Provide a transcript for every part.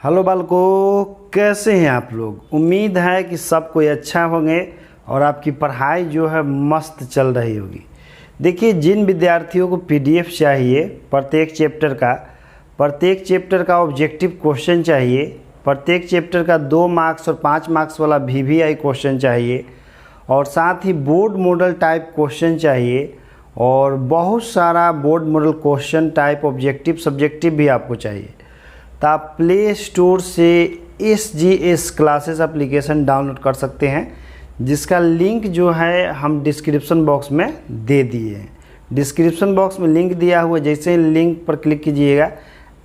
Hello बालकों, कैसे हैं आप लोग। उम्मीद है कि सब कोई अच्छा होंगे और आपकी पढ़ाई जो है मस्त चल रही होगी। देखिए, जिन विद्यार्थियों को पीडीएफ चाहिए, प्रत्येक चैप्टर का ऑब्जेक्टिव क्वेश्चन चाहिए, प्रत्येक चैप्टर का 2 मार्क्स और 5 मार्क्स वाला वीवीआई क्वेश्चन चाहिए और साथ ही बोर्ड मॉडल टाइप क्वेश्चन चाहिए और बहुत सारा board model question type objective subjective भी आपको चाहिए, तो आप प्ले स्टोर से SGS क्लासेस एप्लीकेशन डाउनलोड कर सकते हैं, जिसका लिंक जो है हम डिस्क्रिप्शन बॉक्स में दे दिए हैं। डिस्क्रिप्शन बॉक्स में लिंक दिया हुआ, जैसे ही लिंक पर क्लिक कीजिएगा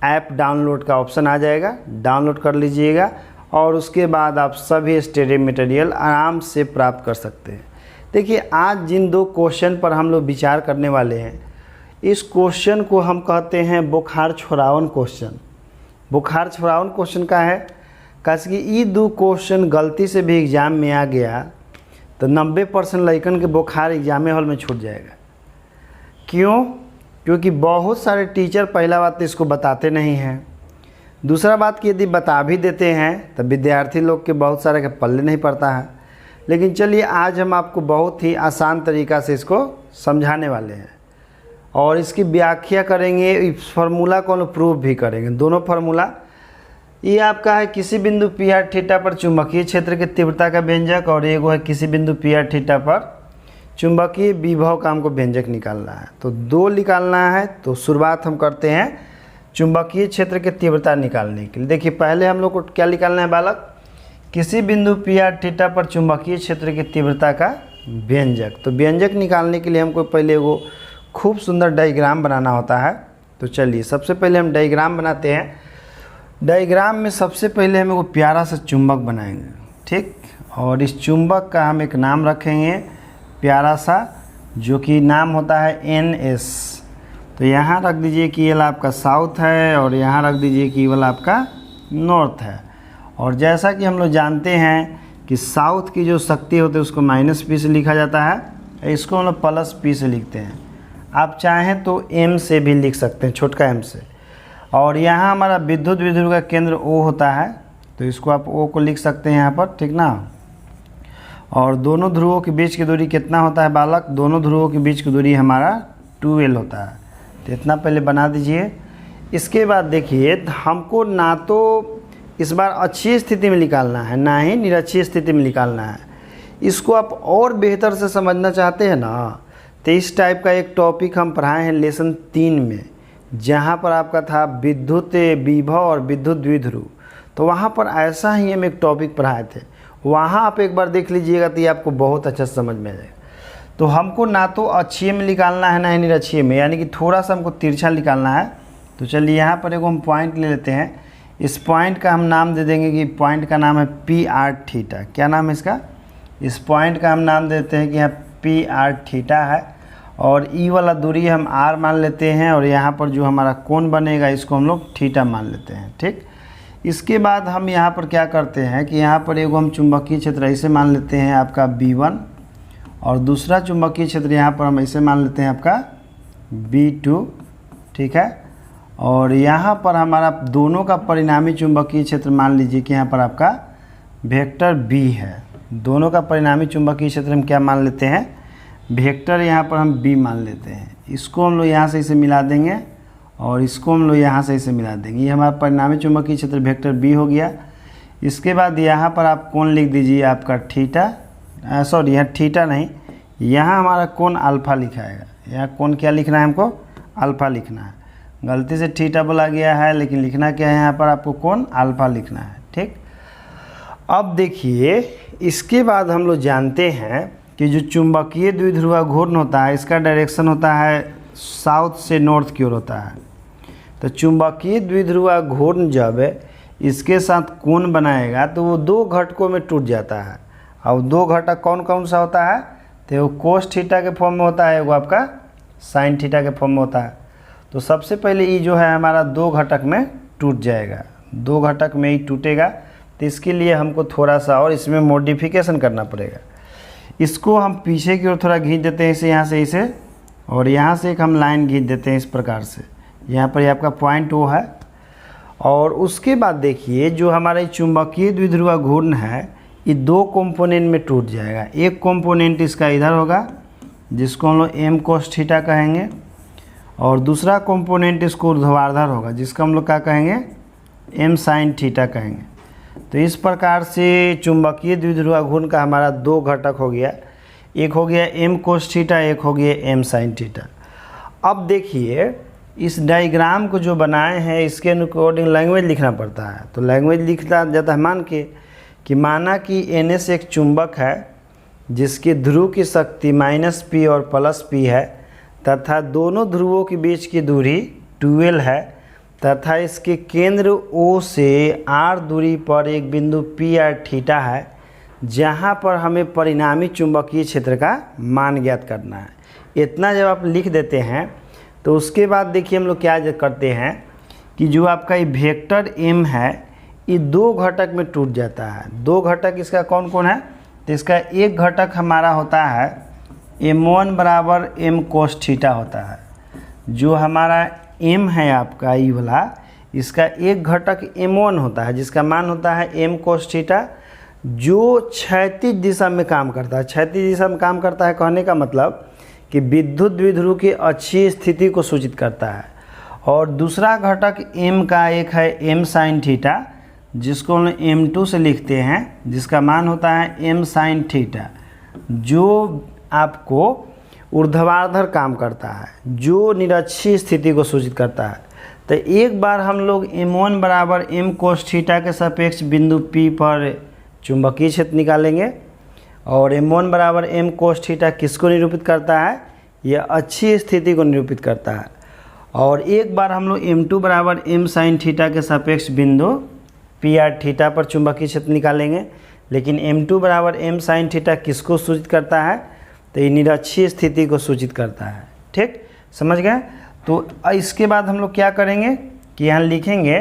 ऐप डाउनलोड का ऑप्शन आ जाएगा, डाउनलोड कर लीजिएगा और उसके बाद आप सभी स्टडी मटेरियल आराम से प्राप्त कर सकते हैं। देखिए, आज जिन 2 क्वेश्चन पर हम लोग विचार करने वाले हैं, इस क्वेश्चन को हम कहते हैं बुखार छोड़ावन क्वेश्चन। बुखार छोड़ावन क्वेश्चन का है, कैसे कि ये 2 क्वेश्चन गलती से भी एग्ज़ाम में आ गया तो 90% लड़कन के बुखार एग्जाम हॉल में छूट जाएगा। क्यों? क्योंकि बहुत सारे टीचर पहला बात तो इसको बताते नहीं हैं, दूसरा बात कि यदि बता भी देते हैं तो विद्यार्थी लोग के बहुत सारे के पल्ले नहीं पड़ता है। लेकिन चलिए, आज हम आपको बहुत ही आसान तरीक़ा से इसको समझाने वाले हैं और इसकी व्याख्या करेंगे, इस फार्मूला को हम प्रूव भी करेंगे। दोनों फार्मूला ये आपका है, किसी बिंदु पी आर थीटा पर चुंबकीय क्षेत्र की तीव्रता का व्यंजक, और एगो है किसी बिंदु पी आर थीटा पर चुंबकीय विभव का हमको व्यंजक निकालना है। तो 2 निकालना है। तो शुरुआत हम करते हैं चुंबकीय क्षेत्र की तीव्रता निकालने के लिए। देखिए, पहले हम लोग को क्या निकालना है बालक, किसी बिंदु पी आर थीटा पर चुंबकीय क्षेत्र की तीव्रता का व्यंजक। तो व्यंजक निकालने के लिए हमको पहले वो खूब सुंदर डायग्राम बनाना होता है। तो चलिए, सबसे पहले हम डायग्राम बनाते हैं। डायग्राम में सबसे पहले हम एक प्यारा सा चुंबक बनाएंगे, ठीक। और इस चुंबक का हम एक नाम रखेंगे प्यारा सा, जो कि नाम होता है NS। तो यहाँ रख दीजिए कि ये वाला आपका साउथ है और यहाँ रख दीजिए कि ये वाला आपका नॉर्थ है। और जैसा कि हम लोग जानते हैं कि साउथ की जो शक्ति होती है उसको -P से लिखा जाता है, इसको हम लोग +P से लिखते हैं। आप चाहें तो M से भी लिख सकते हैं, छोटका M से। और यहाँ हमारा विद्युत द्विध्रुव का केंद्र O होता है, तो इसको आप O को लिख सकते हैं यहाँ पर, ठीक ना। और दोनों ध्रुवों के बीच की दूरी कितना होता है बालक, दोनों ध्रुवों के बीच की दूरी हमारा 2L होता है। तो इतना पहले बना दीजिए। इसके बाद देखिए, हमको ना तो इस बार अच्छी स्थिति में निकालना है, ना ही निरक्षीय स्थिति में निकालना है। इसको आप और बेहतर से समझना चाहते हैं ना, तो इस टाइप का एक टॉपिक हम पढ़ाए हैं लेसन 3 में, जहाँ पर आपका था विद्युत विभव और विद्युत द्विध्रुव। तो वहाँ पर ऐसा ही हम एक टॉपिक पढ़ाए थे, वहाँ आप एक बार देख लीजिएगा तो ये आपको बहुत अच्छा समझ में आ जाएगा। तो हमको ना तो अक्षीय में निकालना है ना ही निरक्षीय में, यानी कि थोड़ा सा हमको तिरछा निकालना है। तो चलिए, यहाँ पर एगो हम पॉइंट ले लेते हैं। इस पॉइंट का हम नाम दे देंगे कि पॉइंट का नाम है PR थीटा। क्या नाम है इसका? इस पॉइंट का हम नाम देते हैं कि यहाँ PR थीटा है और ई वाला दूरी हम R मान लेते हैं और यहाँ पर जो हमारा कोण बनेगा इसको हम लोग थीटा मान लेते हैं, ठीक। इसके बाद हम यहाँ पर क्या करते हैं कि यहाँ पर एगो हम चुंबकीय क्षेत्र ऐसे मान लेते हैं आपका B1 और दूसरा चुंबकीय क्षेत्र यहाँ पर हम ऐसे मान लेते हैं आपका B2, ठीक है। और यहाँ पर हमारा दोनों का परिणामी चुंबकीय क्षेत्र मान लीजिए कि यहाँ पर आपका वेक्टर B है। दोनों का परिणामी चुंबकीय क्षेत्र हम क्या मान लेते हैं, वेक्टर यहाँ पर हम B मान लेते हैं। इसको हम लोग यहाँ से इसे मिला देंगे और इसको हम लोग यहाँ से इसे मिला देंगे। ये हमारा परिणामी चुंबकीय क्षेत्र वेक्टर B हो गया। इसके बाद यहाँ पर आप कोण लिख दीजिए आपका थीटा, सॉरी यहाँ थीटा नहीं, यहाँ हमारा कोण अल्फ़ा लिखाएगा। यहाँ कोण क्या लिखना है हमको, अल्फ़ा लिखना है। गलती से थीटा बोला गया है, लेकिन लिखना क्या है यहाँ पर आपको कोण अल्फ़ा लिखना है, ठीक। अब देखिए, इसके बाद हम लोग जानते हैं कि जो चुंबकीय द्विध्रुव घूर्ण होता है, इसका डायरेक्शन होता है साउथ से नॉर्थ की ओर होता है। तो चुंबकीय द्विध्रुव घूर्ण जब इसके साथ कोण बनाएगा तो वो 2 घटकों में टूट जाता है। और 2 घटक कौन कौन सा होता है, तो वो कोस थीटा के फॉर्म में होता है, वो आपका साइन थीटा के फॉर्म में होता है। तो सबसे पहले ये जो है हमारा 2 घटक में टूट जाएगा, 2 घटक में ही टूटेगा। तो इसके लिए हमको थोड़ा सा और इसमें मॉडिफिकेशन करना पड़ेगा। इसको हम पीछे की ओर थोड़ा खींच देते हैं, इसे यहाँ से इसे, और यहाँ से एक हम लाइन खींच देते हैं इस प्रकार से। यहाँ पर ये आपका पॉइंट O है और उसके बाद देखिए जो हमारा चुंबकीय द्विध्रुव घूर्ण है ये दो कंपोनेंट में टूट जाएगा। एक कंपोनेंट इसका इधर होगा जिसको हम लोग m cos थीटा कहेंगे, और दूसरा कंपोनेंट इसको ऊर्ध्वाधर होगा जिसका हम लोग क्या कहेंगे m sin थीटा कहेंगे। तो इस प्रकार से चुंबकीय द्विध्रुव घूर्ण का हमारा दो घटक हो गया, एक हो गया m cos थीटा, एक हो गया m sin थीटा। अब देखिए इस डायग्राम को जो बनाए हैं इसके अकॉर्डिंग लैंग्वेज लिखना पड़ता है। तो लैंग्वेज लिखता जाता है मान के कि माना कि NS एक चुंबक है जिसकी ध्रुव की शक्ति -p और +p है तथा दोनों ध्रुवों के बीच की दूरी 2l है तथा इसके केंद्र O से r दूरी पर एक बिंदु PR थीटा है जहां पर हमें परिणामी चुंबकीय क्षेत्र का मान ज्ञात करना है। इतना जब आप लिख देते हैं तो उसके बाद देखिए हम लोग क्या करते हैं कि जो आपका ये वेक्टर m है ये दो घटक में टूट जाता है। दो घटक इसका कौन कौन है? तो इसका एक घटक हमारा होता है m1 बराबर m cos थीटा होता है। जो हमारा m है आपका ये वाला, इसका एक घटक m1 होता है जिसका मान होता है m cos थीटा, जो क्षैतिज दिशा में काम करता है। क्षैतिज दिशा में काम करता है कहने का मतलब कि विद्युत द्विध्रुव की अच्छी स्थिति को सूचित करता है। और दूसरा घटक m का एक है m sin थीटा जिसको हम m2 से लिखते हैं जिसका मान होता है m sin थीटा, जो आपको ऊर्ध्वाधर काम करता है, जो निरक्षीय स्थिति को सूचित करता है। तो एक बार हम लोग m1 बराबर m cos थीटा के सापेक्ष बिंदु P पर चुंबकीय क्षेत्र निकालेंगे और m1 बराबर m cos थीटा किसको निरूपित करता है? यह अच्छी स्थिति को निरूपित करता है। और एक बार हम लोग m2 बराबर m sin थीटा के सापेक्ष बिंदु PR थीटा पर चुंबकीय क्षेत्र निकालेंगे, लेकिन m2 बराबर m sin थीटा किसको सूचित करता है? तो ये निरक्षीय स्थिति को सूचित करता है। ठीक, समझ गए? तो इसके बाद हम लोग क्या करेंगे कि यहाँ लिखेंगे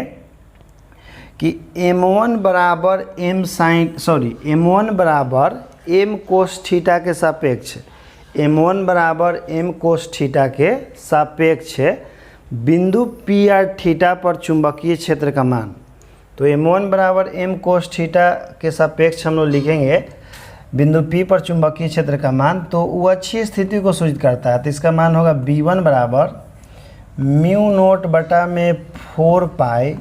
कि m1 बराबर m1 बराबर m cos थीटा के सापेक्ष m1 बराबर m cos थीटा के सापेक्ष बिंदु PR थीटा पर चुंबकीय क्षेत्र का मान। तो m1 बराबर m cos थीटा के सापेक्ष हम लोग लिखेंगे बिंदु P पर चुंबकीय क्षेत्र का मान, तो वो अच्छी स्थिति को सूचित करता है। तो इसका मान होगा b1 बराबर μ0 बटा में 4 पाई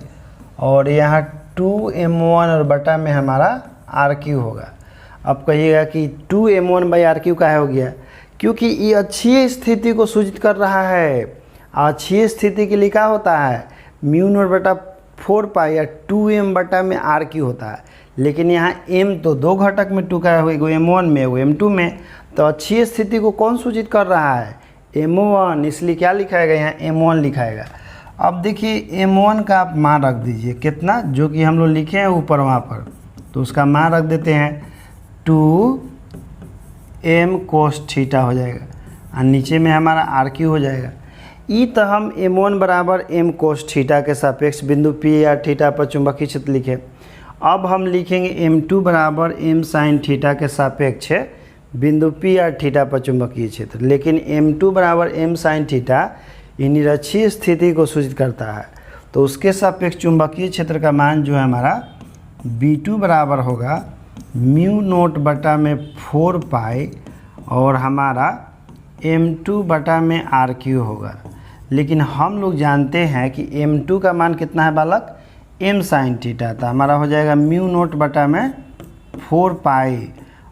और यहाँ 2m1 और बटा में हमारा RQ होगा। अब कहिएगा कि 2m1/RQ का हो गया, क्योंकि ये अच्छी स्थिति को सूचित कर रहा है। अच्छी स्थिति के लिए क्या होता है? μ0 बटा 4 पाई या 2m बटा में RQ होता है, लेकिन यहाँ m तो दो घटक में टूटा हुआ, एगो m1 में एगो m2 में। तो अच्छी स्थिति को कौन सूचित कर रहा है? m1, इसलिए क्या लिखाएगा यहाँ? m1 लिखाएगा। अब देखिए m1 का आप मान रख दीजिए कितना, जो कि हम लोग लिखे हैं ऊपर वहाँ पर, तो उसका मान रख देते हैं 2m cos थीटा हो जाएगा और नीचे में हमारा RQ हो जाएगा। ई तो हम m1 बराबर m cos थीटा के सापेक्ष बिंदु PR थीटा पर चुंबकीय क्षेत्र लिखे। अब हम लिखेंगे m2 बराबर m sin थीटा के सापेक्ष बिंदु PR थीटा पर चुंबकीय क्षेत्र, लेकिन m2 बराबर m sin थीटा ये निरक्षीय स्थिति को सूचित करता है। तो उसके सापेक्ष चुंबकीय क्षेत्र का मान जो है हमारा b2 बराबर होगा μ0 बटा में 4 पाई और हमारा m2 बटा में RQ होगा। लेकिन हम लोग जानते हैं कि m2 का मान कितना है बालक? m sin थीटा, तो हमारा हो जाएगा μ0 बटा में 4 पाई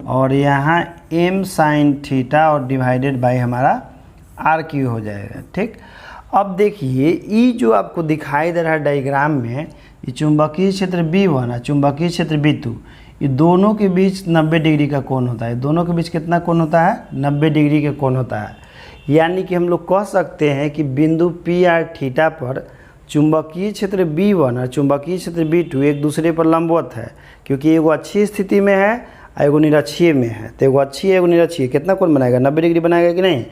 और यहाँ m sin थीटा और डिवाइडेड बाय हमारा RQ हो जाएगा। ठीक, अब देखिए ये जो आपको दिखाई दे रहा है डायग्राम में, ये चुंबकीय क्षेत्र B1 और चुंबकीय क्षेत्र B2, ये दोनों के बीच 90 डिग्री का कोण होता है। दोनों के बीच कितना कोण होता है? 90 डिग्री का कोण होता है। यानी कि हम लोग कह सकते हैं कि बिंदु PR थीटा पर चुंबकीय क्षेत्र B1 और चुंबकीय क्षेत्र B2 एक दूसरे पर लंबवत है, क्योंकि एगो अच्छी स्थिति में है और एगो निरक्षीय में है। तो एगो अच्छी है एगो निरक्षीय, कितना कोण बनाएगा? 90 डिग्री बनाएगा कि नहीं?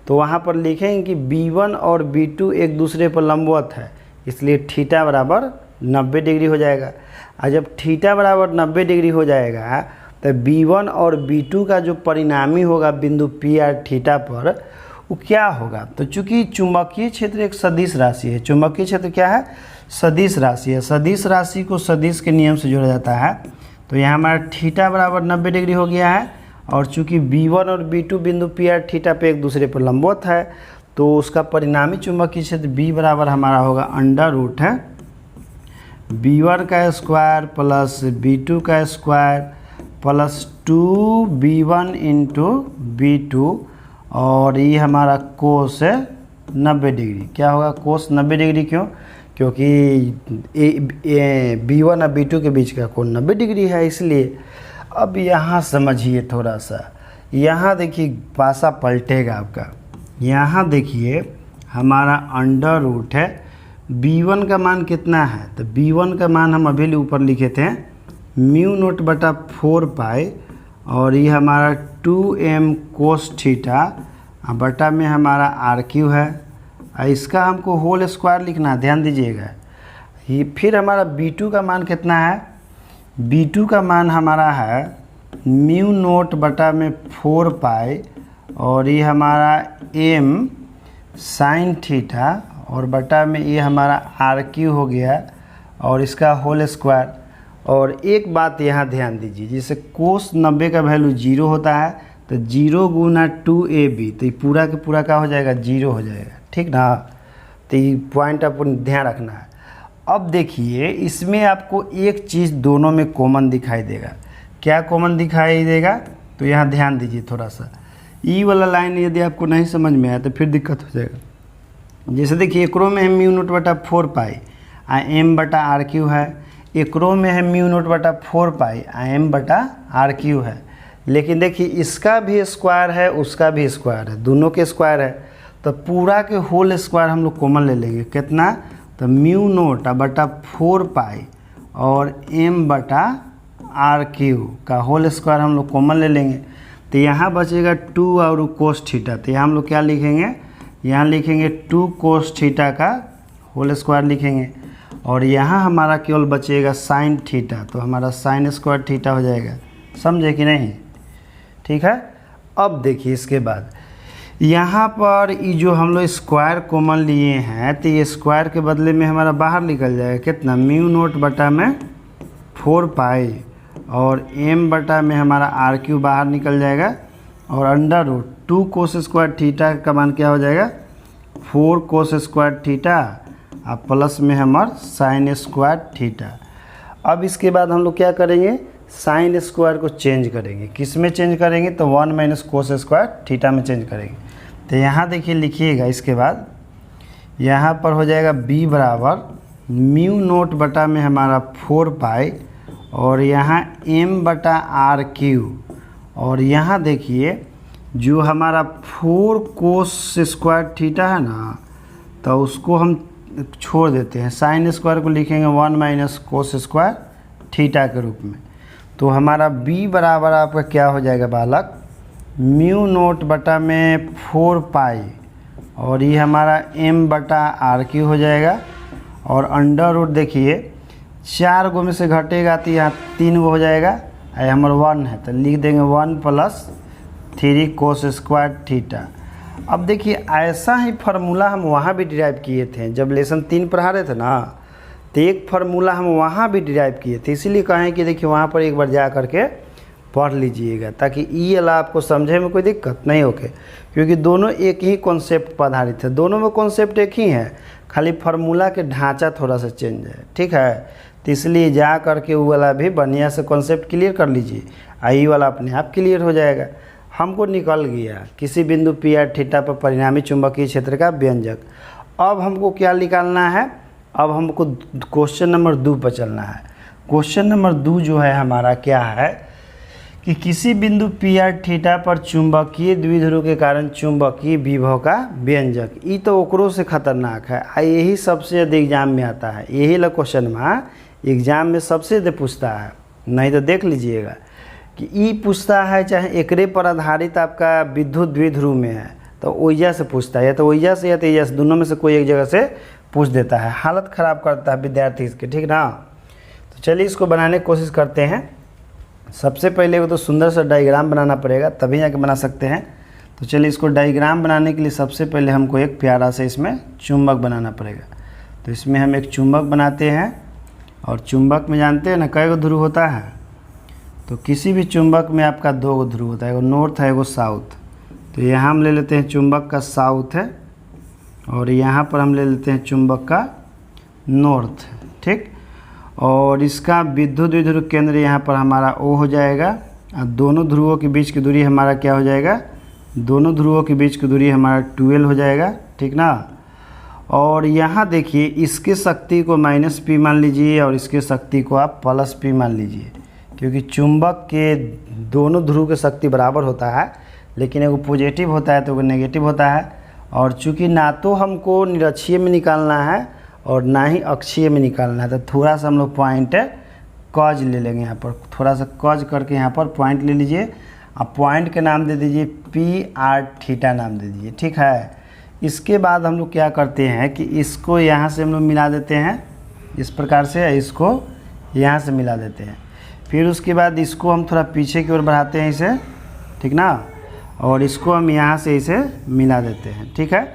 तो वहाँ पर लिखेंगे कि B1 और B2 एक दूसरे पर लंबवत है, इसलिए थीटा बराबर 90 डिग्री हो जाएगा। और जब थीटा बराबर 90 डिग्री हो जाएगा तो B1 और B2 का जो परिणामी होगा बिंदु PR थीटा पर वो क्या होगा? तो चूंकि चुंबकीय क्षेत्र एक सदिश राशि है, चुंबकीय क्षेत्र क्या है? सदिश राशि है। सदिश राशि को सदिश के नियम से जोड़ा जाता है। तो यहाँ हमारा थीटा बराबर 90 डिग्री हो गया है, और चूंकि B1 और B2 बिंदु P थीटा पे एक दूसरे पर लंबवत है, तो उसका परिणामी चुंबकीय क्षेत्र B बराबर हमारा होगा अंडर रूट है B1 का स्क्वायर प्लस B2 का square plus 2B1 into B2, और ये हमारा कोस है 90 डिग्री। क्या होगा कोस 90 डिग्री? क्यों? क्योंकि B1 और B2 के बीच का कोण 90 डिग्री है, इसलिए। अब यहाँ समझिए थोड़ा सा, यहाँ देखिए पासा पलटेगा आपका। यहाँ देखिए हमारा अंडर रूट है B1 का मान कितना है, तो B1 का मान हम अभी ऊपर लिखे थे म्यू नोट बटा 4 पाई, और ये हमारा 2m कोस थीटा बटा में हमारा आर क्यू है। इसका हमको होल स्क्वायर लिखना है, ध्यान दीजिएगा। ये फिर हमारा B2 का मान कितना है, B2 का मान हमारा है म्यू नोट बटा में 4 पाई, और ये हमारा m साइन थीटा, और बटा में ये हमारा आर क्यू हो गया, और इसका होल स्क्वायर। और एक बात यहाँ ध्यान दीजिए, जैसे कोस 90 का वैल्यू 0 होता है, तो 0 गुना 2ab, तो ये पूरा के पूरा क्या हो जाएगा, 0 हो जाएगा, ठीक ना। तो ये पॉइंट आपको ध्यान रखना है। अब देखिए इसमें आपको एक चीज़ दोनों में कॉमन दिखाई देगा। क्या कॉमन दिखाई देगा? तो यहाँ ध्यान दीजिए थोड़ा सा, ई वाला लाइन यदि आपको नहीं समझ में आया तो फिर दिक्कत हो जाएगा। जैसे देखिए एकरो में है म्यू नोट बटा 4 पाई m बटा आर क्यू है, एकरो में है म्यू नोट बटा 4 पाई m बटा आर क्यू है। लेकिन देखिए इसका भी स्क्वायर है, उसका भी स्क्वायर है, दोनों के स्क्वायर है, तो पूरा के होल स्क्वायर हम लोग कॉमन ले लेंगे। कितना? तो म्यू नोट बटा 4 पाई और m बटा आर क्यू का होल स्क्वायर हम लोग कॉमन ले लेंगे। तो यहाँ बचेगा 2 और कोस थीटा, तो यहाँ हम लोग क्या लिखेंगे, यहाँ लिखेंगे 2 कोस थीटा का होल स्क्वायर लिखेंगे, और यहाँ हमारा केवल बचेगा साइन थीटा, तो हमारा साइन स्क्वायर थीटा हो जाएगा। समझे कि नहीं? ठीक है। अब देखिए इसके बाद यहाँ पर ये जो हम लोग स्क्वायर कॉमन लिए हैं, तो ये स्क्वायर के बदले में हमारा बाहर निकल जाएगा कितना, म्यू नोट बटा में 4 पाई, और m बटा में हमारा आर क्यू बाहर निकल जाएगा, और under root 2 cos square theta का मान क्या हो जाएगा, 4 कोस स्क्वायर थीटा, और प्लस में हमारा साइन स्क्वायर थीटा। अब इसके बाद हम लोग क्या करेंगे, साइन स्क्वायर को चेंज करेंगे। किस में चेंज करेंगे, तो 1 माइनस कोस स्क्वायर थीटा में चेंज करेंगे। तो यहाँ देखिए लिखिएगा, इसके बाद यहाँ पर हो जाएगा b बराबर म्यू नोट बटा में हमारा 4 पाई, और यहाँ m बटा आर क्यू, और यहाँ देखिए जो हमारा 4 कोस स्क्वायर थीटा है ना, तो उसको हम छोड़ देते हैं, साइन स्क्वायर को लिखेंगे 1 माइनस कोस स्क्वायर थीटा के रूप में। तो हमारा b बराबर आपका क्या हो जाएगा बालक, म्यू नोट बटा में 4 पाई, और ये हमारा m बटा आर क्यू हो जाएगा, और अंडर रूट देखिए 4 गो में से घटेगा तो यहाँ 3 गो हो जाएगा, ये हमारा 1 है तो लिख देंगे 1 प्लस 3 कोस स्क्वायर थीटा। अब देखिए ऐसा ही फार्मूला हम वहाँ भी डिराइव किए थे, जब लेसन 3 पढ़ा रहे थे ना, तो एक फार्मूला हम वहाँ भी डिराइव किए थे। इसीलिए कहें कि देखिए वहाँ पर एक बार जा करके पढ़ लीजिएगा, ताकि ई वाला आपको समझे में कोई दिक्कत नहीं होके, क्योंकि दोनों एक ही कॉन्सेप्ट पर आधारित है, दोनों में कॉन्सेप्ट एक ही है, खाली फार्मूला के ढांचा थोड़ा सा चेंज है। ठीक है, तो इसलिए जा करके वो वाला भी बढ़िया से कॉन्सेप्ट क्लियर कर लीजिए, आई वाला अपने आप क्लियर हो जाएगा। हमको निकल गया किसी बिंदु P r थीटा पर परिणामी चुंबकीय क्षेत्र का व्यंजक। अब हमको क्या निकालना है, अब हमको क्वेश्चन नंबर 2 पर चलना है। क्वेश्चन नंबर 2 जो है हमारा क्या है कि किसी बिंदु P r थीटा पर चुंबकीय द्विध्रुव के कारण चुंबकीय विभव का व्यंजक। ये तो ओकरों से खतरनाक है, यही सबसे ज़्यादा एग्जाम में आता है, यही ला क्वेश्चन में एग्जाम में सबसे ज़्यादा पूछता है। नहीं तो देख लीजिएगा कि ई पूछता है, चाहे एकरे पर आधारित आपका विद्युत द्विध्रुव में है तो ओइजा से पूछता है, या तो ओइजा से या तो एइजा से, दोनों में से कोई एक जगह से पूछ देता है। हालत ख़राब करता है विद्यार्थी इसके, ठीक ना। तो चलिए इसको बनाने की कोशिश करते हैं। सबसे पहले वो तो सुंदर सा डायग्राम बनाना पड़ेगा, तभी जाके बना सकते हैं। तो चलिए इसको डायग्राम बनाने के लिए सबसे पहले हमको एक प्यारा से इसमें चुंबक बनाना पड़ेगा। तो इसमें हम एक चुंबक बनाते हैं, और चुंबक में जानते हैं ना कई गो ध्रुव होता है, तो किसी भी चुंबक में आपका 2 गो ध्रुव होता है, एगो नॉर्थ है एगो साउथ। तो यहाँ हम ले लेते हैं चुंबक का साउथ है, और यहाँ पर हम ले लेते हैं चुंबक का नॉर्थ, ठीक। और इसका विद्युत द्विध्रुव केंद्र यहाँ पर हमारा O हो जाएगा, और दोनों ध्रुवों के बीच की दूरी हमारा क्या हो जाएगा, दोनों ध्रुवों के बीच की दूरी हमारा 12 हो जाएगा, ठीक ना। और यहाँ देखिए इसके शक्ति को -P मान लीजिए और इसके शक्ति को आप +P मान लीजिए, क्योंकि चुंबक के दोनों ध्रुव की शक्ति बराबर होता है, लेकिन एगो पॉजिटिव होता है तो एगो नेगेटिव होता है। और चूँकि ना तो हमको निरक्षीय में निकालना है और ना ही अक्षीय में निकालना है, तो थोड़ा सा हम लोग पॉइंट कॉज ले लेंगे। यहाँ पर थोड़ा सा कॉज करके यहाँ पर पॉइंट ले लीजिए, अब पॉइंट के नाम दे दीजिए PR नाम दे दीजिए, ठीक है। इसके बाद हम लोग क्या करते हैं कि इसको यहाँ से हम लोग मिला देते हैं इस प्रकार से, इसको यहाँ से मिला देते हैं। फिर उसके बाद इसको हम थोड़ा पीछे की ओर बढ़ाते हैं इसे, ठीक ना, और इसको हम यहाँ से इसे मिला देते हैं, ठीक है।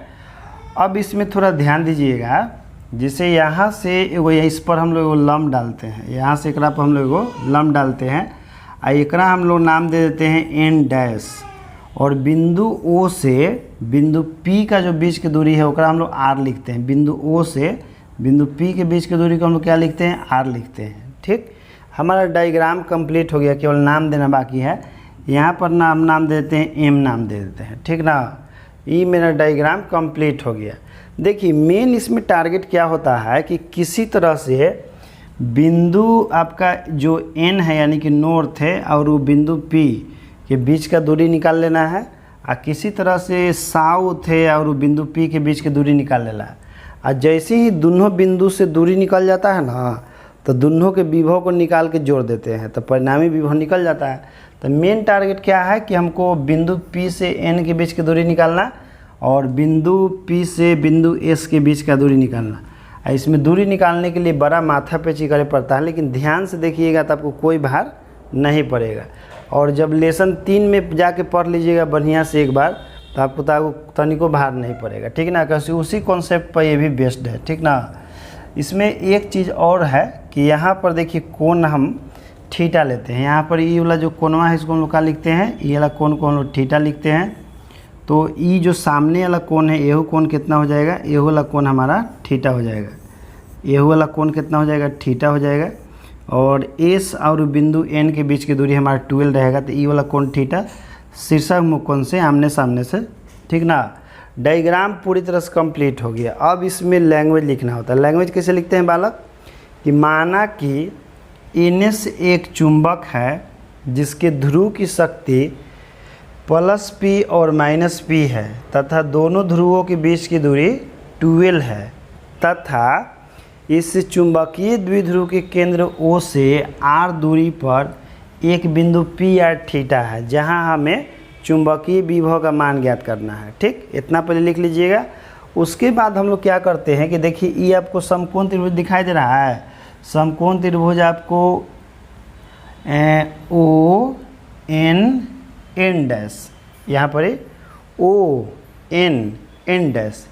अब इसमें थोड़ा ध्यान दीजिएगा, जिसे यहाँ से एगो इस पर हम लोग लंब डालते हैं, यहाँ से एकरा पर हम लोग एगो लंब डालते हैं, और एकरा हम लोग नाम दे देते हैं N'। और बिंदु O से बिंदु P का जो बीच की दूरी है ओकरा हम लोग R लिखते हैं। बिंदु O से बिंदु P के बीच की दूरी को हम लोग क्या लिखते हैं, R लिखते हैं, ठीक। हमारा डायग्राम कंप्लीट हो गया, केवल नाम देना बाकी है। यहाँ पर नाम देते हैं M नाम दे देते हैं, ठीक ना। ये मेरा डायग्राम कंप्लीट हो गया। देखिए मेन इसमें टारगेट क्या होता है कि किसी तरह से बिंदु आपका जो N है यानी कि नॉर्थ है और वो बिंदु P के बीच का दूरी निकाल लेना है, और किसी तरह से साउथ है और वो बिंदु P के बीच की दूरी निकाल लेना है। और जैसे ही दोनों बिंदु से दूरी निकल जाता है ना, तो दोनों के विभव को निकाल के जोड़ देते हैं, तो परिणामी विभव निकल जाता है। तो मेन टारगेट क्या है कि हमको बिंदु P से N के बीच की दूरी निकालना और बिंदु P से बिंदु S के बीच का दूरी निकालना। इसमें दूरी निकालने के लिए बड़ा माथापेची करे पड़ता है, लेकिन ध्यान से देखिएगा तो आपको कोई भार नहीं पड़ेगा। और जब लेसन 3 में जाके पढ़ लीजिएगा बढ़िया से एक बार, तो आपको तनिको भार नहीं पड़ेगा, ठीक ना। कैसे उसी कॉन्सेप्ट पर ये भी बेस्ड है, ठीक ना। इसमें एक चीज़ और है कि यहाँ पर देखिए कोण हम थीटा लेते हैं। यहाँ पर ये वाला जो कोणवा है इसको हम लोग क्या लिखते हैं, ये वाला कोण को हम लोग थीटा लिखते हैं। तो ये जो सामने वाला कोण है यह कोण कितना हो जाएगा, यह वाला कोण हमारा थीटा हो जाएगा। यह वाला कोण कितना हो जाएगा, थीटा हो जाएगा। और S और बिंदु N के बीच की दूरी हमारा 12 रहेगा, तो ये वाला कोण थीटा शीर्षक मुख कोण से आमने सामने से, ठीक ना। डायग्राम पूरी तरह से कंप्लीट हो गया। अब इसमें लैंग्वेज लिखना होता है। लैंग्वेज कैसे लिखते हैं बालक, कि माना कि NS एक चुंबक है जिसके ध्रुव की शक्ति +P और -P है, तथा दोनों ध्रुवों के बीच की दूरी 12 है, तथा इस चुंबकीय द्विध्रुव के केंद्र O से R दूरी पर एक बिंदु PR है, जहां हमें चुंबकीय विभव का मान ज्ञात करना है, ठीक। इतना पहले लिख लीजिएगा। उसके बाद हम लोग क्या करते हैं कि देखिए ये आपको समकोण त्रिभुज दिखाई दे रहा है। समकोण त्रिभुज आपको ON यहाँ पर ON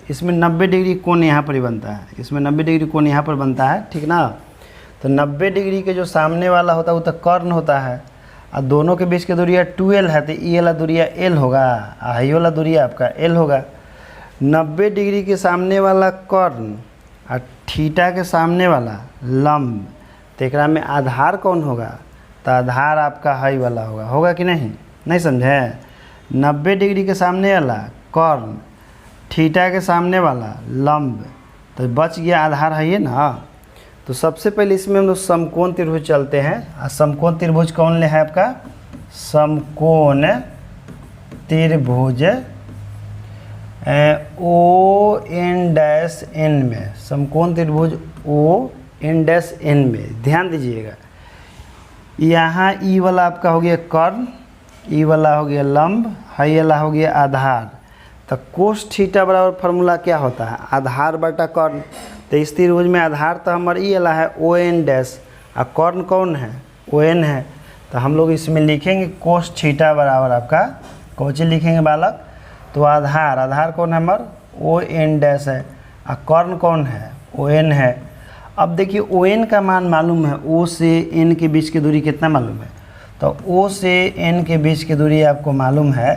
इसमें 90 डिग्री कोण यहाँ पर ही बनता है, इसमें 90 डिग्री कोण यहाँ पर बनता है, ठीक ना। तो 90 डिग्री के जो सामने वाला होता है वो तो कर्ण होता है, और दोनों के बीच की दूरिया 12 है, तो ये वाला दूरिया L होगा, ये वाला दूरिया आपका L होगा। 90 डिग्री के सामने वाला कर्ण और थीटा के सामने वाला लंब, तो एकरा में आधार कौन होगा, तो आधार आपका हाई वाला होगा कि नहीं समझे। 90 डिग्री के सामने वाला कर्ण, थीटा के सामने वाला लंब, तो बच गया आधार है ये ना। तो सबसे पहले इसमें हम लोग समकोण त्रिभुज चलते हैं। और समकोण त्रिभुज कौन ले है आपका, समकोण त्रिभुज ON' में, समकोण त्रिभुज ON' में ध्यान दीजिएगा। यहाँ ई वाला आपका हो गया कर्ण, ई वाला हो गया लंब, हाई वाला हो गया आधार। तो कोस थीटा बराबर फार्मूला क्या होता है, आधार बटा कर्ण। तो इस त्रिभुज में आधार तो हमारा ई वाला है ON', और कर्ण कौन है, ON है। तो हम लोग इसमें लिखेंगे कोस थीटा बराबर आपका कौन सी लिखेंगे बालक, तो आधार कौन है हमारा ON' है, और कर्ण कौन है ओ एन है। अब देखिए ओ एन का मान मालूम है, ओ से एन के बीच की दूरी कितना मालूम है, तो ओ से एन के बीच की दूरी आपको मालूम है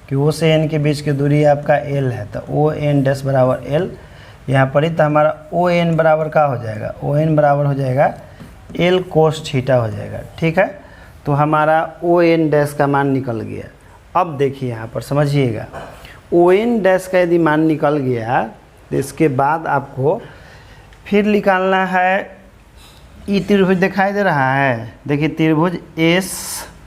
कि ओ से एन के बीच की दूरी आपका एल है, तो ओ एन डैश बराबर एल यहाँ पर ही, तो हमारा ओ एन बराबर क्या हो जाएगा, ओ एन बराबर हो जाएगा एल कोस थीटा हो जाएगा। ठीक है, तो हमारा ओ एन डैश का मान निकल गया। अब देखिए यहाँ पर समझिएगा, ओ एन डैश का यदि मान निकल गया तो इसके बाद आपको फिर निकालना है, ई त्रिभुज दिखाई दे रहा है, देखिए त्रिभुज एस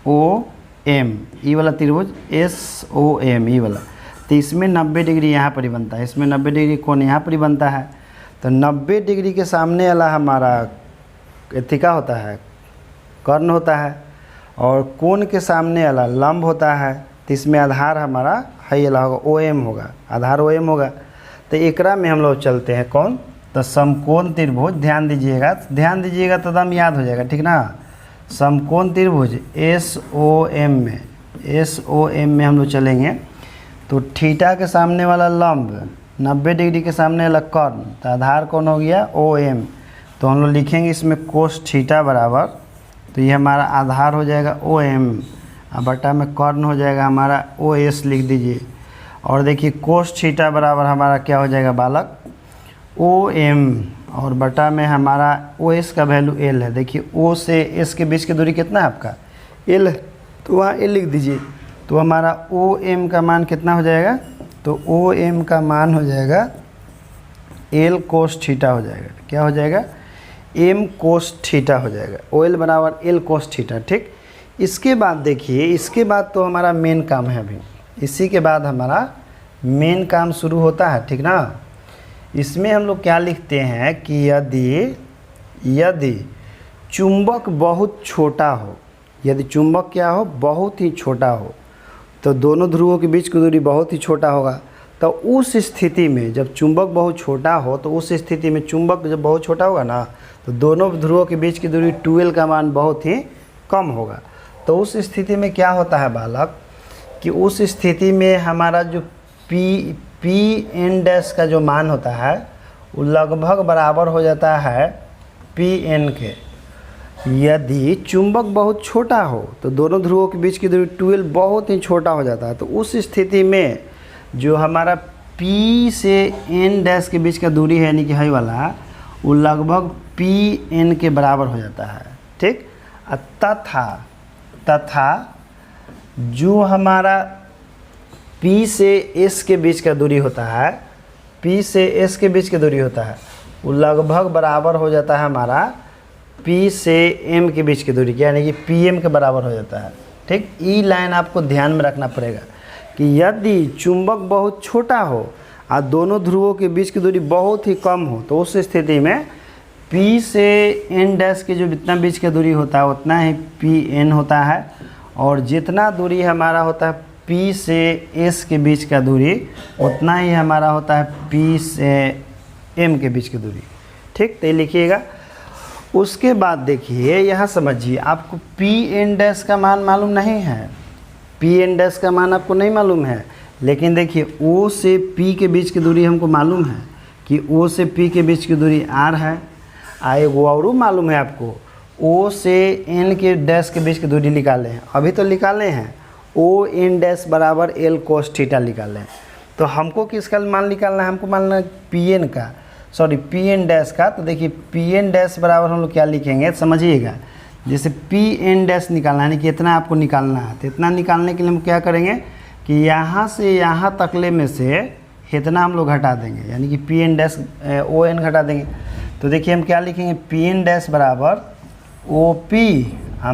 ओ एम, ई वाला त्रिभुज एस ओ एम, ई वाला, तो इसमें 90 डिग्री यहाँ पर ही बनता है, इसमें 90 डिग्री कोण यहाँ पर ही बनता है। तो 90 डिग्री के सामने वाला हमारा एथिका होता है, कर्ण होता है, और कोण के सामने वाला लंब होता है, तो इसमें आधार हमारा है वाला होगा, ओ एम होगा, आधार ओ एम होगा। तो एकरा में हम लोग चलते हैं कौन, तो समकोण त्रिभुज, ध्यान दीजिएगा तो एकदम याद हो जाएगा, ठीक ना। समकोण त्रिभुज एस ओ एम में, एस ओ एम में हम लोग चलेंगे, तो थीटा के सामने वाला लंब, 90 डिग्री के सामने वाला कर्ण, तो आधार कौन हो गया, ओ एम, तो हम लोग लिखेंगे इसमें कोस थीटा बराबर, तो ये हमारा आधार हो जाएगा ओ एम, और बटा में कर्ण हो जाएगा हमारा ओ एस लिख दीजिए। और देखिए कोस थीटा बराबर हमारा क्या हो जाएगा बालक, ओ एम, और बटा में हमारा ओ एस का वैल्यू एल है। देखिए ओ से एस के बीच की दूरी कितना है आपका, एल, तो वहाँ एल लिख दीजिए, तो हमारा ओ एम का मान कितना हो जाएगा, तो ओ एम का मान हो जाएगा एल कोस थीटा हो जाएगा, क्या हो जाएगा, एम कोस थीटा हो जाएगा, ओ एल बराबर एल कोस थीटा। ठीक, इसके बाद देखिए, इसके बाद तो हमारा मेन काम है अभी, इसी के बाद हमारा मेन काम शुरू होता है, ठीक ना। इसमें हम लोग क्या लिखते हैं कि यदि चुंबक बहुत छोटा हो, यदि चुंबक क्या हो, बहुत ही छोटा हो, तो दोनों ध्रुवों के बीच की दूरी बहुत ही छोटा होगा, तो उस स्थिति में जब चुंबक बहुत छोटा हो, तो उस स्थिति में चुंबक जब बहुत छोटा होगा ना, तो दोनों ध्रुवों के बीच की दूरी 2l का मान बहुत ही कम होगा। तो उस स्थिति में क्या होता है बालक, कि उस स्थिति में हमारा जो पी एन डैश का जो मान होता है वो लगभग बराबर हो जाता है पी एन के। यदि चुंबक बहुत छोटा हो तो दोनों ध्रुवों के बीच की दूरी 2l बहुत ही छोटा हो जाता है, तो उस स्थिति में जो हमारा P से N डैश के बीच का दूरी है, यानी कि हाई वाला, वो लगभग PN के बराबर हो जाता है। ठीक, तथा जो हमारा P से S के बीच का दूरी होता है, P से S के बीच की दूरी होता है, वो लगभग बराबर हो जाता है हमारा P से M के बीच की दूरी, यानी कि PM के बराबर हो जाता है। ठीक, ई लाइन आपको ध्यान में रखना पड़ेगा कि यदि चुंबक बहुत छोटा हो और दोनों ध्रुवों के बीच की दूरी बहुत ही कम हो, तो उस स्थिति में P से N डैश के जो जितना बीच की दूरी होता है उतना ही PN होता है, और जितना दूरी हमारा होता है P से S के बीच का दूरी उतना ही हमारा होता है P से M के बीच की दूरी। ठीक, तो ये लिखिएगा। उसके बाद देखिए यहाँ समझिए, आपको PN डैश का मान मालूम नहीं है, PN डैश का मान आपको नहीं मालूम है, लेकिन देखिए O से P के बीच की दूरी हमको मालूम है कि O से P के बीच की दूरी R है। एगो और मालूम है आपको, O से N के डैश के बीच की दूरी निकाले हैं, अभी तो निकाले हैं, ON डैश बराबर L कोस थीटा निकाले हैं। तो हमको किसका मान निकालना है, हमको मानना है PN का, सॉरी PN डैश का। तो देखिए PN डैश बराबर हम लोग क्या लिखेंगे समझिएगा, जैसे PN डैश निकालना है, यानी कि इतना आपको निकालना है, तो इतना निकालने के लिए हम क्या करेंगे कि यहाँ से यहाँ तकले में से इतना हम लोग घटा देंगे, यानी कि PN डैश ON घटा देंगे। तो देखिए हम क्या लिखेंगे, PN डैश बराबर OP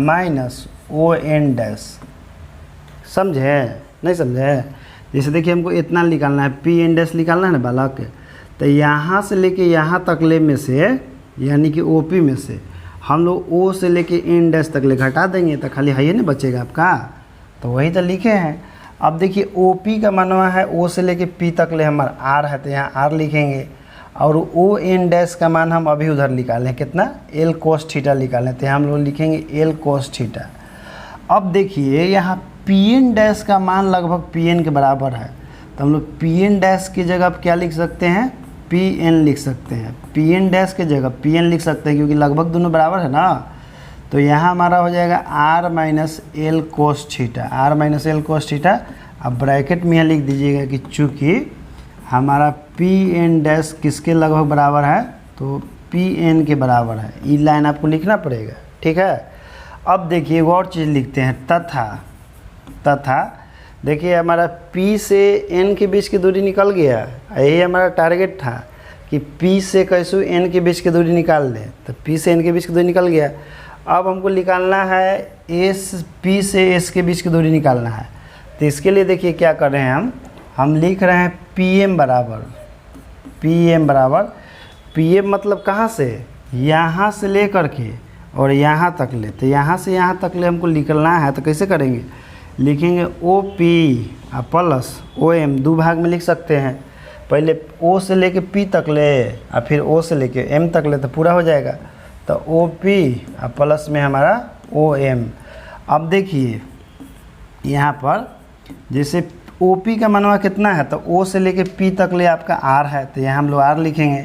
माइनस ON डैश। समझे नहीं समझे, जैसे देखिए हमको इतना निकालना है, PN डैश निकालना है ना बालक, तो यहाँ से लेके यहाँ तकले में से, यानी कि OP में से हम लोग O से लेके N डैश तक ले घटा देंगे, तो खाली हाई नहीं बचेगा आपका, तो वही तो लिखे हैं। अब देखिए OP का मानवा है O से लेके P तक ले हमारा R है, तो यहाँ R लिखेंगे, और ON डैश का मान हम अभी उधर निकालें कितना, L कोस थीटा निकालें, तो हम लोग लिखेंगे L कोस थीटा। अब देखिए यहाँ PN डैश का मान लगभग PN के बराबर है, तो हम लोग PN डैश की जगह आप क्या लिख सकते हैं, पी एन लिख सकते हैं, पी एन डैश के जगह पी एन लिख सकते हैं क्योंकि लगभग दोनों बराबर है ना। तो यहाँ हमारा हो जाएगा R minus L cos theta, R minus L cos theta. अब ब्रैकेट में यहाँ लिख दीजिएगा कि चूँकि हमारा पी एन डैश किसके लगभग बराबर है, तो पी एन के बराबर है। ये लाइन आपको लिखना पड़ेगा, ठीक है। अब देखिए एक और चीज़ लिखते हैं, तथा देखिए हमारा P से N के बीच की दूरी निकल गया। यही हमारा टारगेट था कि P से कैसे N के बीच की दूरी निकाल दें, तो P से N के बीच की दूरी निकल गया। अब हमको निकालना है P से S के बीच की दूरी निकालना है। तो इसके लिए देखिए क्या कर रहे हैं हम लिख रहे हैं PM मतलब कहाँ से, यहाँ से ले करके और यहाँ तक ले। तो यहाँ से यहाँ तक ले हमको निकलना है, तो कैसे करेंगे, लिखेंगे OP प्लस OM, दो भाग में लिख सकते हैं। पहले O से लेके P तक ले और फिर O से लेके M तक ले, तो पूरा हो जाएगा। तो OP प्लस में हमारा OM। अब देखिए यहाँ पर जैसे OP का मानवा कितना है, तो O से लेके P तक ले आपका R है, तो यहाँ हम लोग R लिखेंगे।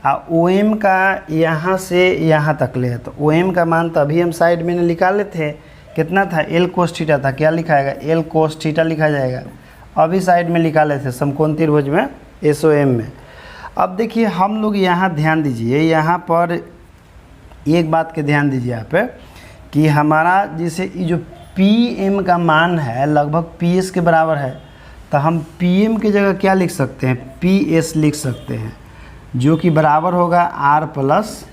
और OM का यहाँ से यहाँ तक ले, तो OM का मान तो अभी हम साइड में निकाले थे, कितना था, L कोस थीटा था। क्या लिखा जाएगा, L कोस थीटा लिखा जाएगा। अभी साइड में निकाले थे समकोण त्रिभुज में SOM में। अब देखिए हम लोग यहाँ ध्यान दीजिए, यहाँ पर एक बात के ध्यान दीजिए आप कि हमारा जैसे ये जो PM का मान है लगभग PS के बराबर है, तो हम PM की जगह क्या लिख सकते हैं, PS लिख सकते हैं, जो कि बराबर होगा R plus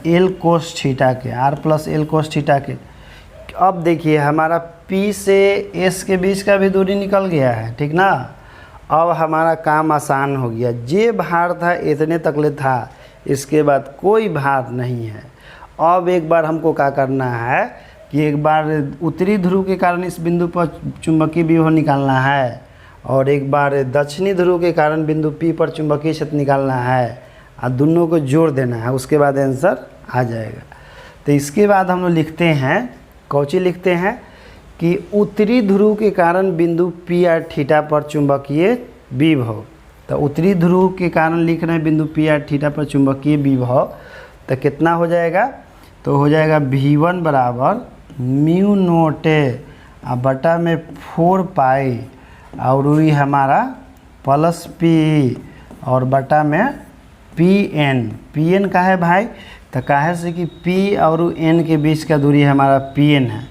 L cos theta के, R plus L cos theta के। अब देखिए हमारा P से S के बीच का भी दूरी निकल गया है, ठीक ना। अब हमारा काम आसान हो गया, जे भार था इतने तकले था, इसके बाद कोई भार नहीं है। अब एक बार हमको क्या करना है कि एक बार उत्तरी ध्रुव के कारण इस बिंदु पर चुंबकीय विभव निकालना है, और एक बार दक्षिणी ध्रुव के कारण बिंदु P पर चुंबकीय क्षेत्र निकालना है, और दोनों को जोड़ देना है, उसके बाद आंसर आ जाएगा। तो इसके बाद हम लोग लिखते हैं, कौची लिखते हैं कि उत्तरी ध्रुव के कारण बिंदु P R थीटा पर चुंबकीय विभव। तो उत्तरी ध्रुव के कारण लिख रहे हैं बिंदु P R थीटा पर चुंबकीय विभव, तो कितना हो जाएगा, तो हो जाएगा V1 बराबर म्यू नोट बटा में 4 पाई और वही हमारा प्लस P और बटा में PN का है भाई, तो काहे से कि P और N के बीच का दूरी हमारा PN है।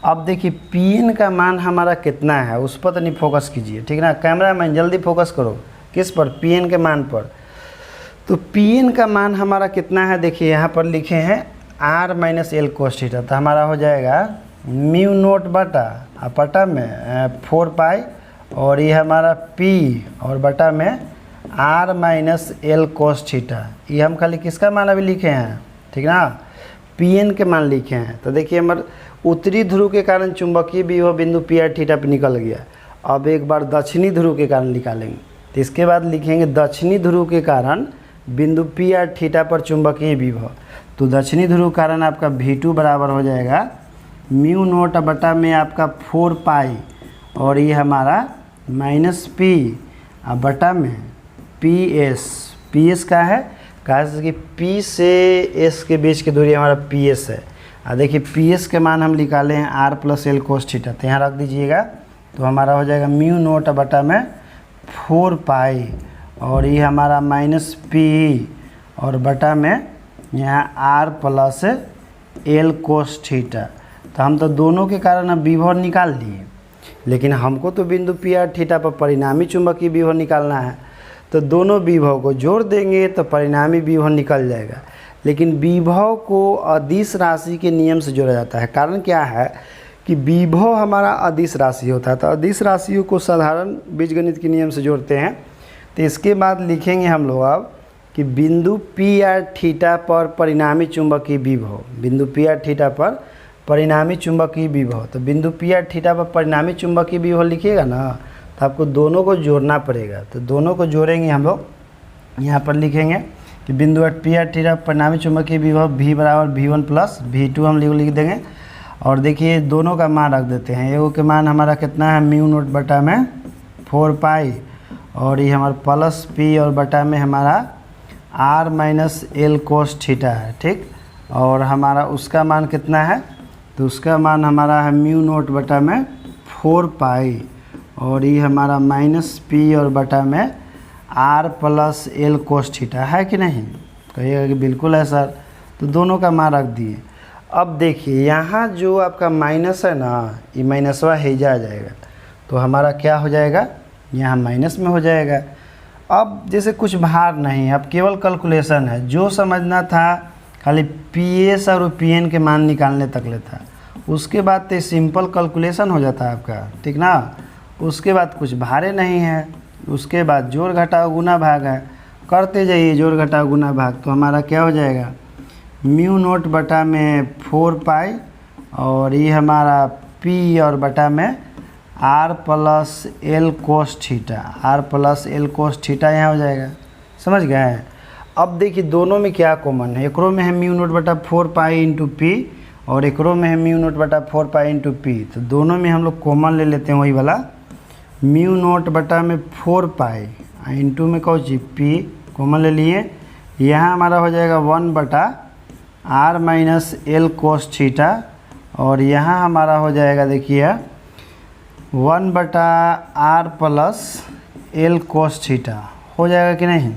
अब देखिए PN का मान हमारा कितना है उस पर तो नहीं फोकस कीजिए, ठीक ना। कैमरा मैन जल्दी फोकस करो, किस पर, PN के मान पर। तो PN का मान हमारा कितना है, देखिए यहाँ पर लिखे हैं R minus L cos theta, तो हमारा हो जाएगा म्यू नोट बटा में 4 पाई और ये हमारा P और बटा में R minus L cos theta. ये हम खाली किसका मान अभी लिखे हैं, ठीक ना, PN के मान लिखे हैं। तो देखिए हमारे उत्तरी ध्रुव के कारण चुंबकीय विभव बिंदु P R थीटा पर निकल गया। अब एक बार दक्षिणी ध्रुव के कारण निकालेंगे, तो इसके बाद लिखेंगे दक्षिणी ध्रुव के कारण बिंदु P R थीटा पर चुंबकीय विभव। तो दक्षिणी ध्रुव कारण आपका V2 बराबर हो जाएगा म्यू नोट बटा में आपका 4 पाई और ये हमारा माइनस P बटा में PS का है, कहा कि P से S के बीच की दूरी हमारा PS है। देखिए PS के मान हम निकाले हैं R plus L cos theta, तो यहाँ रख दीजिएगा, तो हमारा हो जाएगा म्यू नोट बटा में 4 पाई और ये हमारा माइनस P और बटा में यहाँ R plus L cos theta. तो हम तो दोनों के कारण अब विभव निकाल लिए, लेकिन हमको तो बिंदु P R थीटा पर परिणामी चुंबकीय विभव निकालना है, तो दोनों विभव को जोड़ देंगे तो परिणामी विभव निकल जाएगा। लेकिन विभव को अदिश राशि के नियम से जोड़ा जाता है। कारण क्या है कि विभव हमारा अदिश राशि होता है, तो अदिश राशियों को साधारण बीजगणित के नियम से जोड़ते हैं। तो इसके बाद लिखेंगे हम लोग अब कि बिंदु P R थीटा पर परिणामी चुंबकीय विभव, बिंदु P R थीटा पर परिणामी चुंबकीय विभव। तो बिंदु P R थीटा पर परिणामी चुंबकीय विभव लिखिएगा ना, तो आपको दोनों को जोड़ना पड़ेगा। तो दोनों को जोड़ेंगे हम लोग, यहाँ पर लिखेंगे कि बिंदु P R थीटा परिणामी चुंबकीय विभव V बराबर V1 प्लस V2 हम लिख देंगे। और देखिए दोनों का मान रख देते हैं, एगो के मान हमारा कितना है म्यू नोट बटा में 4 पाई और ये हमारा प्लस P और बटा में हमारा R minus L cos theta है, ठीक। और हमारा उसका मान कितना है, तो उसका मान हमारा है म्यू नोट बटा में 4 पाई, और ये हमारा माइनस पी और बटा में R plus L cos theta है कि नहीं। कहिएगा कि बिल्कुल है सर, तो दोनों का मान रख दिए। अब देखिए यहाँ जो आपका माइनस है ना, ये माइनसवा हेजा आ जाएगा, तो हमारा क्या हो जाएगा, यहाँ माइनस में हो जाएगा। अब जैसे कुछ भार नहीं, अब केवल कैलकुलेशन है, जो समझना था खाली पी एस और पी एन के मान निकालने तक ले था, उसके बाद तो सिंपल कैलकुलेशन हो जाता है आपका, ठीक ना। उसके बाद कुछ भारे नहीं है, उसके बाद जोड़ घटाव गुना भाग है, करते जाइए जोड़ घटाव गुना भाग। तो हमारा क्या हो जाएगा, म्यू नोट बटा में 4 पाई, और ये हमारा पी और बटा में R plus L cos theta, R plus L cos theta यहाँ हो जाएगा। समझ गए हैं। अब देखिए दोनों में क्या कॉमन है, एकरों में है म्यू नोट बटा 4 पाई इंटू पी, और एकरों में है म्यू नोट बटा 4 पाई इंटू पी। तो दोनों में हम लोग कॉमन ले लेते हैं वही वाला, म्यू नोट बटा में 4 पाई इंटू में कौन सी पी कॉमन ले लिए। यहाँ हमारा हो जाएगा 1 बटा R minus L cos theta, और यहाँ हमारा हो जाएगा देखिए 1 बटा R plus L cos theta. हो जाएगा कि नहीं,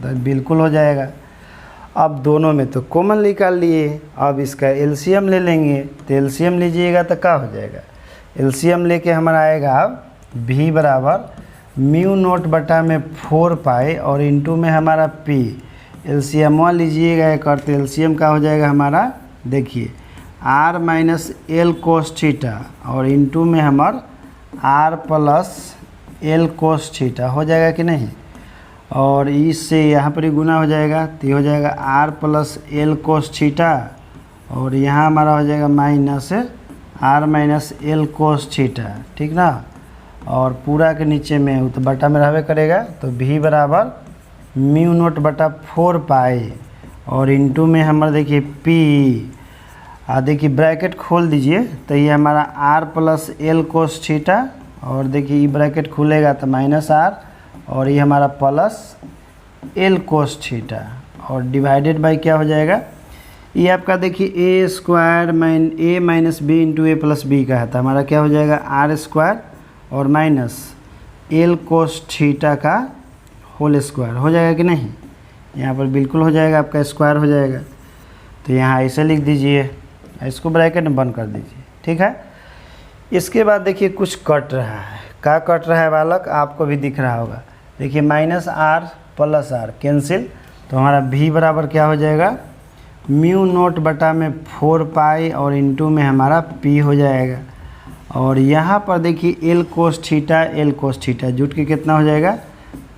तो बिल्कुल हो जाएगा। अब दोनों में तो कॉमन निकाल लिए, अब इसका एलसीएम ले लेंगे। तो एलसीएम लीजिएगा तो क्या हो जाएगा, एलसीएम लेके हमारा आएगा अब v बराबर म्यू नोट बटा में 4 पाई और इंटू में हमारा p। एलसीएम लीजिएगा एक, और तो एलसीएम का हो जाएगा हमारा देखिए r minus L cos theta, और इंटू में हमारा r plus L cos theta. हो जाएगा कि नहीं, और इससे यहाँ पर ही गुना हो जाएगा, तो ये हो जाएगा r plus L cos theta, और यहाँ हमारा हो जाएगा minus r minus L cos theta, ठीक ना। और पूरा के नीचे में तो बटा में रहबे करेगा, तो v बराबर म्यू नोट बटा 4 पाई, और इंटू में हमारा देखिए p, देखिए ब्रैकेट खोल दीजिए, तो ये हमारा r plus L cos theta, और देखिए ये ब्रैकेट खुलेगा तो माइनस r, और ये हमारा प्लस एल कोस थीटा, और डिवाइडेड बाई क्या हो जाएगा, ये आपका देखिए ए स्क्वायर ए माइनस बी इंटू ए प्लस बी का है, तो हमारा क्या हो जाएगा आर स्क्वायर और माइनस एल कोस थीटा का होल स्क्वायर। हो जाएगा कि नहीं, यहाँ पर बिल्कुल हो जाएगा, आपका स्क्वायर हो जाएगा। तो यहाँ ऐसे लिख दीजिए, इसको ब्रैकेट में बंद कर दीजिए, ठीक है। इसके बाद देखिए कुछ कट रहा है, क्या कट रहा है बालक, आपको भी दिख रहा होगा। देखिए minus R plus R cancel, तो हमारा v बराबर क्या हो जाएगा म्यू नोट बटा में 4 पाई और इंटू में हमारा p हो जाएगा। और यहाँ पर देखिए L cos theta L cos theta जुट के कितना हो जाएगा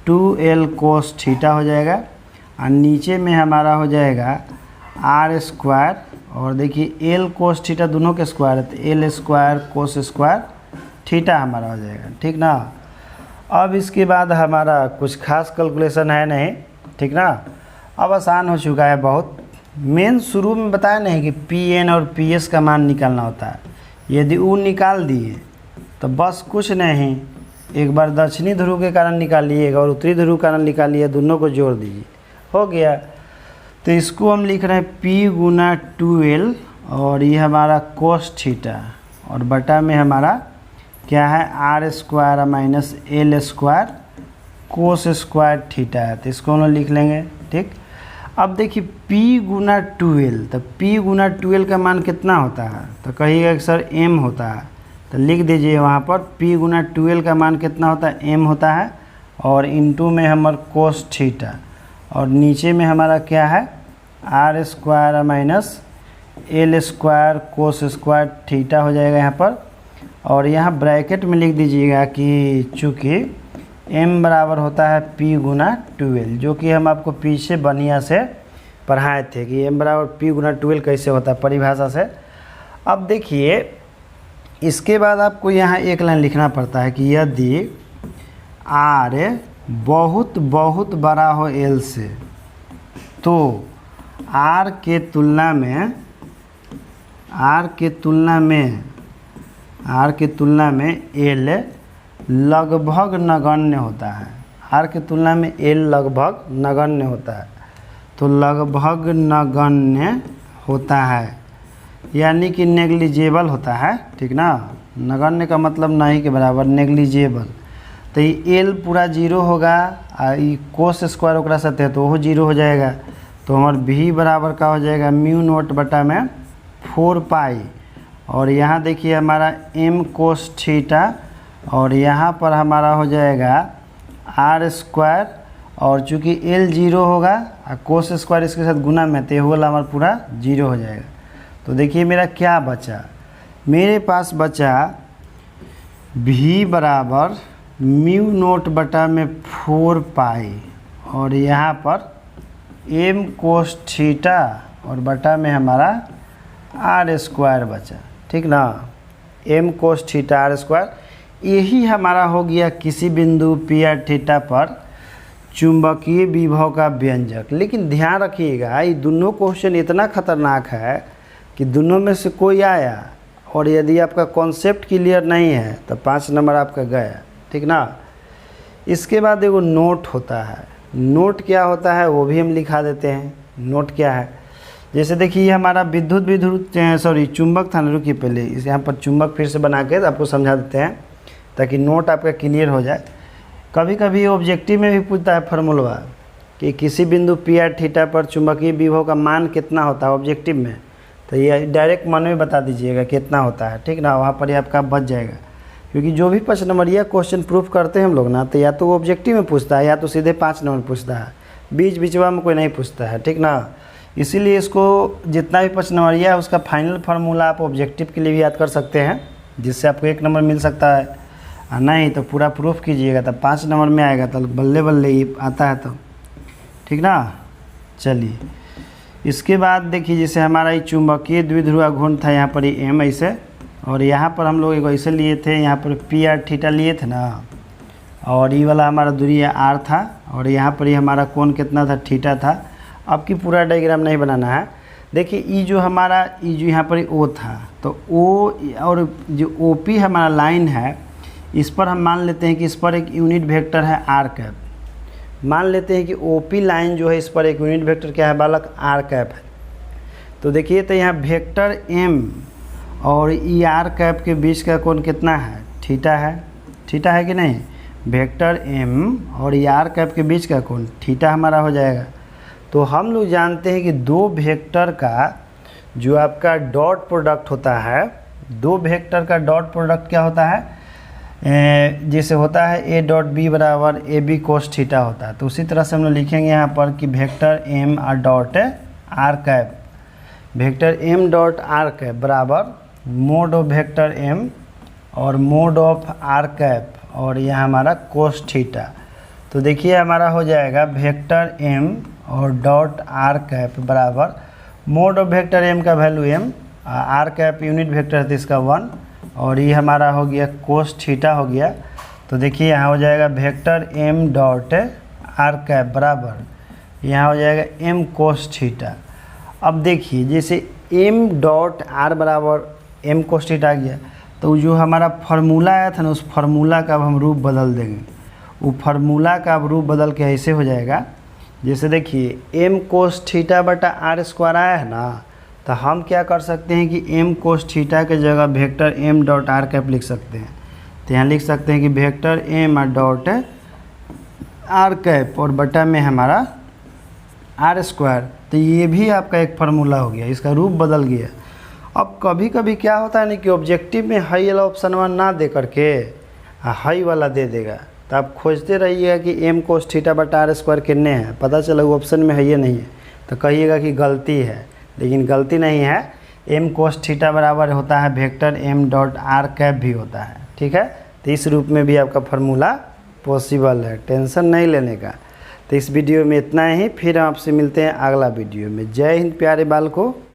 2l कोस थीटा हो जाएगा, और नीचे में हमारा हो जाएगा आर स्क्वायर, और देखिए एल कोस थीटा दोनों के स्क्वायर है, तो L square cos square theta हमारा हो जाएगा, ठीक ना। अब इसके बाद हमारा कुछ खास कैलकुलेशन है नहीं, ठीक ना। अब आसान हो चुका है बहुत। मेन शुरू में बताया नहीं कि पी एन और पी एस का मान निकालना होता है। यदि वो निकाल दिए तो बस कुछ नहीं, एक बार दक्षिणी ध्रुव के कारण निकालिएगा और उत्तरी ध्रुव के कारण निकालिए, दोनों को जोड़ दीजिए, हो गया। तो इसको हम लिख रहे हैं p गुना 2l, और ये हमारा कोस थीटा, और बटा में हमारा क्या है R square minus L square cos square theta है, तो इसको हम लोग लिख लेंगे, ठीक। अब देखिए p गुना 2l, तो p गुना 2l का मान कितना होता है, तो कहिएगा कि सर m होता है, तो लिख दीजिए वहाँ पर p गुना 2l का मान कितना होता है m होता है, और इंटू में हमारा कोस थीटा, और नीचे में हमारा क्या है R square minus L square cos square theta हो जाएगा यहाँ पर। और यहाँ ब्रैकेट में लिख दीजिएगा कि चूँकि m बराबर होता है p गुना 2l, जो कि हम आपको पीछे बढ़िया से पढ़ाए थे कि m बराबर p गुना 2l कैसे होता है परिभाषा से। अब देखिए इसके बाद आपको यहाँ एक लाइन लिखना पड़ता है कि यदि r बहुत बहुत बड़ा हो l से, तो r के तुलना में l लगभग नगण्य होता है। r के तुलना में l लगभग नगण्य होता है। तो लगभग नगण्य होता है, यानी कि नेग्लिजिबल होता है, ठीक ना। नगण्य का मतलब नहीं के बराबर, नेग्लिजिबल। तो ये एल पूरा 0 होगा और ये कोस स्क्वायर ओकरा साथे तो वो 0 हो जाएगा। तो हमारे भी बराबर का हो जाएगा म्यू नोट बटा में 4 पाई। और यहाँ देखिए हमारा एम कोस थीटा, और यहाँ पर हमारा हो जाएगा आर स्क्वायर, और चूँकि एल 0 होगा और कोस स्क्वायर इसके साथ गुना में, तो ये वाला हमारा पूरा 0 हो जाएगा। तो देखिए मेरा क्या बचा, मेरे पास बचा भी बराबर म्यू नोट बटा में 4 पाई, और यहाँ पर एम कोस थीटा और बटा में हमारा आर स्क्वायर बचा, ठीक ना। M cos theta R square, यही हमारा हो गया किसी बिंदु पी आर थीटा पर चुंबकीय विभव का व्यंजक। लेकिन ध्यान रखिएगा, ये दोनों क्वेश्चन इतना खतरनाक है कि दोनों में से कोई आया और यदि आपका कॉन्सेप्ट क्लियर नहीं है तो 5 नंबर आपका गया, ठीक ना। इसके बाद एगो नोट होता है। नोट क्या होता है वो भी हम लिखा देते हैं। नोट क्या है, जैसे देखिए ये हमारा चुंबक था ना, रुकिए पहले इस यहाँ पर चुंबक फिर से बना के आपको समझा देते हैं ताकि नोट आपका क्लियर हो जाए। कभी कभी ऑब्जेक्टिव में भी पूछता है फार्मूला कि किसी बिंदु पी आर थीटा पर चुंबकीय विभव का मान कितना होता है ऑब्जेक्टिव में, तो ये डायरेक्ट मन में बता दीजिएगा कितना होता है, ठीक ना। वहाँ पर ही आपका बच जाएगा, क्योंकि जो भी 5 नंबरिया क्वेश्चन प्रूफ करते हैं हम लोग ना, तो या तो वो ऑब्जेक्टिव में पूछता है या तो सीधे 5 नंबर पूछता है, बीचवा में कोई नहीं पूछता है, ठीक ना। इसीलिए इसको जितना भी 5 नंबरिया है उसका फाइनल फार्मूला आप ऑब्जेक्टिव के लिए भी याद कर सकते हैं, जिससे आपको 1 नंबर मिल सकता है। और नहीं तो पूरा प्रूफ कीजिएगा तब 5 नंबर में आएगा, तो बल्ले बल्ले ही आता है, तो ठीक ना। चलिए इसके बाद देखिए जैसे हमारा ये चुंबकीय द्विध्रुव घूर्ण था, यहाँ पर ये एम ऐसे, और यहाँ पर हम लोग ऐसे लिए थे, यहाँ पर पी आर थीटा लिए थे ना, और ये वाला हमारा दूरी आर था, और यहाँ पर ही हमारा कोण कितना था, थीटा था। अब की पूरा डायग्राम नहीं बनाना है। देखिए ये जो हमारा ये जो यहाँ पर ओ था, तो ओ और जो ओ पी हमारा लाइन है, इस पर हम मान लेते हैं कि इस पर एक यूनिट वेक्टर है आर कैप। मान लेते हैं कि ओ पी लाइन जो है इस पर एक यूनिट वेक्टर क्या है बालक, आर कैप है। तो देखिए तो यहाँ वेक्टर एम और ई आर कैप के बीच का कोण कितना है, थीटा है, थीटा है कि नहीं। वेक्टर एम और ई आर कैप के बीच का कोण थीटा हमारा हो जाएगा। तो हम लोग जानते हैं कि दो वेक्टर का जो आपका डॉट प्रोडक्ट होता है, दो वेक्टर का डॉट प्रोडक्ट क्या होता है, जैसे होता है ए डॉट बी बराबर ए बी कोस थीटा होता है। तो उसी तरह से हम लोग लिखेंगे यहाँ पर कि वेक्टर एम और dot R cap, vector M dot R cap बराबर मोड ऑफ वेक्टर एम और मोड ऑफ आर कैप, और यह हमारा कोस थीटा। तो देखिए हमारा हो जाएगा वेक्टर एम और डॉट आर कैप बराबर मोड ऑफ वेक्टर एम का value M, R cap unit vector है तो इसका 1, और ये हमारा हो गया कोस थीटा हो गया। तो देखिए यहाँ हो जाएगा vector M dot R cap बराबर यहाँ हो जाएगा एम कोस थीटा। अब देखिए जैसे एम डॉट आर बराबर एम कोस थीटा आ गया, तो जो हमारा फार्मूला आया था ना, उस फार्मूला का अब हम रूप बदल देंगे। वो फार्मूला का अब रूप बदल के ऐसे हो जाएगा, जैसे देखिए एम कोस थीटा बटा आर स्क्वायर आया है ना, तो हम क्या कर सकते हैं कि एम कोस थीटा के जगह vector M dot R cap लिख सकते हैं। तो यहाँ लिख सकते हैं कि vector M dot R cap और बटा में हमारा आर स्क्वायर। तो ये भी आपका एक फार्मूला हो गया, इसका रूप बदल गया। अब कभी कभी क्या होता है ना कि ऑब्जेक्टिव में हाई वाला ऑप्शन ना दे करके हाई वाला दे देगा, तो आप खोजते रहिएगा कि एम कोस थीटा बटा आर स्क्वायर कितने हैं, पता चला वो ऑप्शन में है ये नहीं है, तो कहिएगा कि गलती है, लेकिन गलती नहीं है। एम कोस थीटा बराबर होता है vector M dot R cap भी होता है, ठीक है। तो इस रूप में भी आपका फार्मूला पॉसिबल है, टेंशन नहीं लेने का। तो इस वीडियो में इतना ही, फिर आपसे मिलते हैं अगला वीडियो में। जय हिंद प्यारे बालकों।